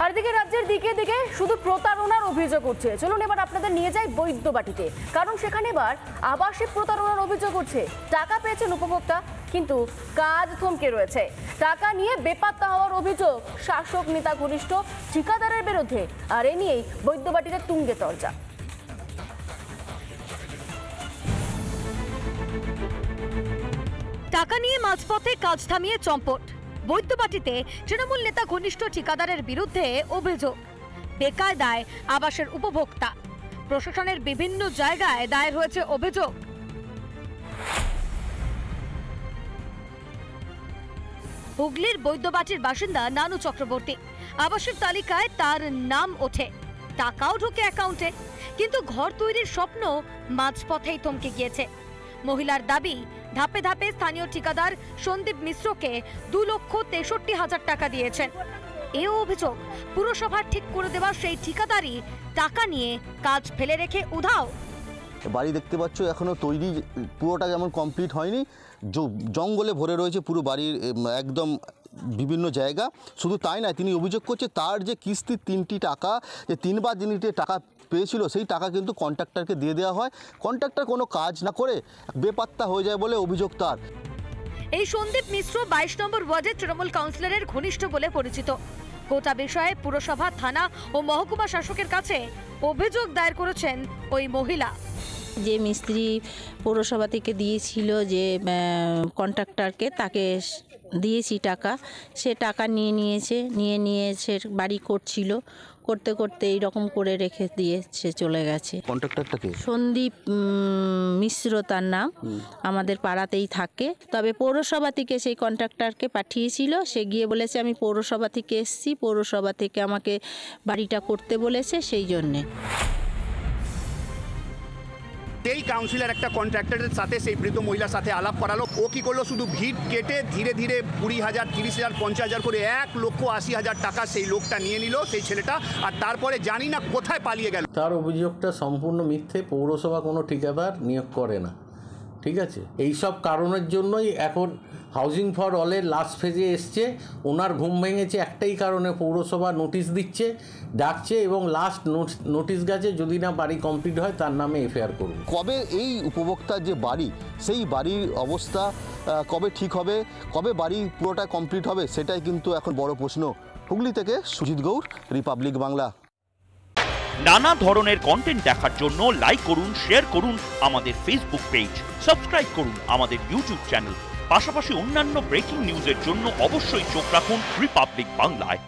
আর দিকে রাজ্যের দিকে দিকে শুধু প্রতারণার অভিযোগ উঠছে। চলুন এবার আপনাদের নিয়ে যাই বৈদ্যবাটিতে, কারণ সেখানে এবার আবাসিক প্রতারণার অভিযোগ উঠছে। টাকা পেয়েছেন উপভোক্তা, কিন্তু কাজ থমকে রয়েছে। টাকা নিয়ে বেপাত্তা হওয়ার অভিযোগ শাসক নেতা ঘনিষ্ঠ ঠিকাদারের বিরুদ্ধে, আর এ নিয়েই বৈদ্যবাটিতে তুঙ্গে তরজা। টাকা নিয়ে মাঝপথে কাজ থামিয়ে চম্পট। বৈদ্যবাটিতে তৃণমূল নেতা ঘনিষ্ঠ ঠিকাদারের বিরুদ্ধে অভিযোগ বেকায়দায় আবাসের উপভোক্তা। প্রশাসনের বিভিন্ন জায়গায় দায়ের হয়েছে অভিযোগ। হুগলির বৈদ্যবাটির বাসিন্দা নানু চক্রবর্তী। আবাসের তালিকায় তার নাম ওঠে, টাকাও ঢোকে অ্যাকাউন্টে, কিন্তু ঘর তৈরির স্বপ্ন মাঝপথেই থমকে গিয়েছে। মহিলার দাবি, ধাপে ধাপে স্থানীয় ঠিকাদার সন্দীপ মিশ্রকে 2,63,000 টাকা দিয়েছেন। এও অভিযোগ পুরসভার ঠিক করে দেওয়া সেই ঠিকাদারই টাকা নিয়ে কাজ ফেলে রেখে উধাও। বাড়ি দেখতে পাচ্ছ এখনো তৈরি পুরোটা যেমন কমপ্লিট হয়নি, জঙ্গলে ভরে রয়েছে পুরো বাড়ির একদম বিভিন্ন জায়গা। শুধু তাই নয়, তিনি অভিযোগ করছে তার যে কিস্তির 3টি টাকা, যে 3বার যিনি টাকা পেয়েছিল সেই টাকা কিন্তু কন্ট্রাক্টরকে দিয়ে দেওয়া হয়। কন্ট্রাক্টর কোনো কাজ না করে বেপাত্তা হয়ে যায় বলে অভিযোগ তার। এই সন্দীপ মিশ্র 22 নম্বর ওয়ার্ডের তৃণমূল কাউন্সিলরের ঘনিষ্ঠ বলে পরিচিত। গোটা বিষয়ে পুরসভা, থানা ও মহকুমা শাসকের কাছে অভিযোগ দায়ের করেছেন ওই মহিলা। যে মিস্ত্রি পৌরসভা থেকে দিয়েছিল যে কন্ট্রাক্টরকে, তাকে দিয়েছি টাকা, সে টাকা নিয়েছে বাড়ি করছিল, করতে করতে এইরকম করে রেখে দিয়েছে, চলে গেছে। কন্ট্রাক্টরটাকে সন্দীপ মিশ্র তার নাম, আমাদের পাড়াতেই থাকে। তবে পৌরসভা থেকে সেই কন্ট্রাক্টরকে পাঠিয়েছিল, সে গিয়ে বলেছে আমি পৌরসভা থেকে এসেছি, পৌরসভা থেকে আমাকে বাড়িটা করতে বলেছে, সেই জন্যে। এই কাউন্সিলর একটা কন্ট্রাক্টরের সাথে সেই বৃদ্ধ মহিলার সাথে আলাপ করালো। ও কি করলো, শুধু ভিড় কেটে ধীরে ধীরে 20,000, 30,000, 50,000 করে 1,80,000 টাকা সেই লোকটা নিয়ে নিল, সেই ছেলেটা। আর তারপরে জানি না কোথায় পালিয়ে গেল। তার অভিযোগটা সম্পূর্ণ মিথ্যে। পৌরসভা কোনো ঠিকাদার নিয়োগ করে না, ঠিক আছে? এই সব কারণের জন্যই এখন হাউজিং ফর অলের লাস্ট ফেজে এসছে। ওনার ঘুম ভেঙেছে একটাই কারণে, পৌরসভা নোটিশ দিচ্ছে, ডাকছে, এবং লাস্ট নোটিশ গেছে যদি না বাড়ি কমপ্লিট হয় তার নামে এফআইআর করবে। কবে এই উপভোক্তার যে বাড়ি, সেই বাড়ির অবস্থা কবে ঠিক হবে, কবে বাড়ি পুরোটা কমপ্লিট হবে, সেটাই কিন্তু এখন বড় প্রশ্ন। হুগলি থেকে সুজিত গৌর, রিপাবলিক বাংলা। নানা ধরনের কন্টেন্ট দেখার জন্য লাইক করুন, শেয়ার করুন আমাদের ফেসবুক পেজ, সাবস্ক্রাইব করুন আমাদের ইউটিউব চ্যানেল। পাশাপাশি অন্যান্য ব্রেকিং নিউজের জন্য অবশ্যই চোখ রাখুন রিপাবলিক বাংলায়।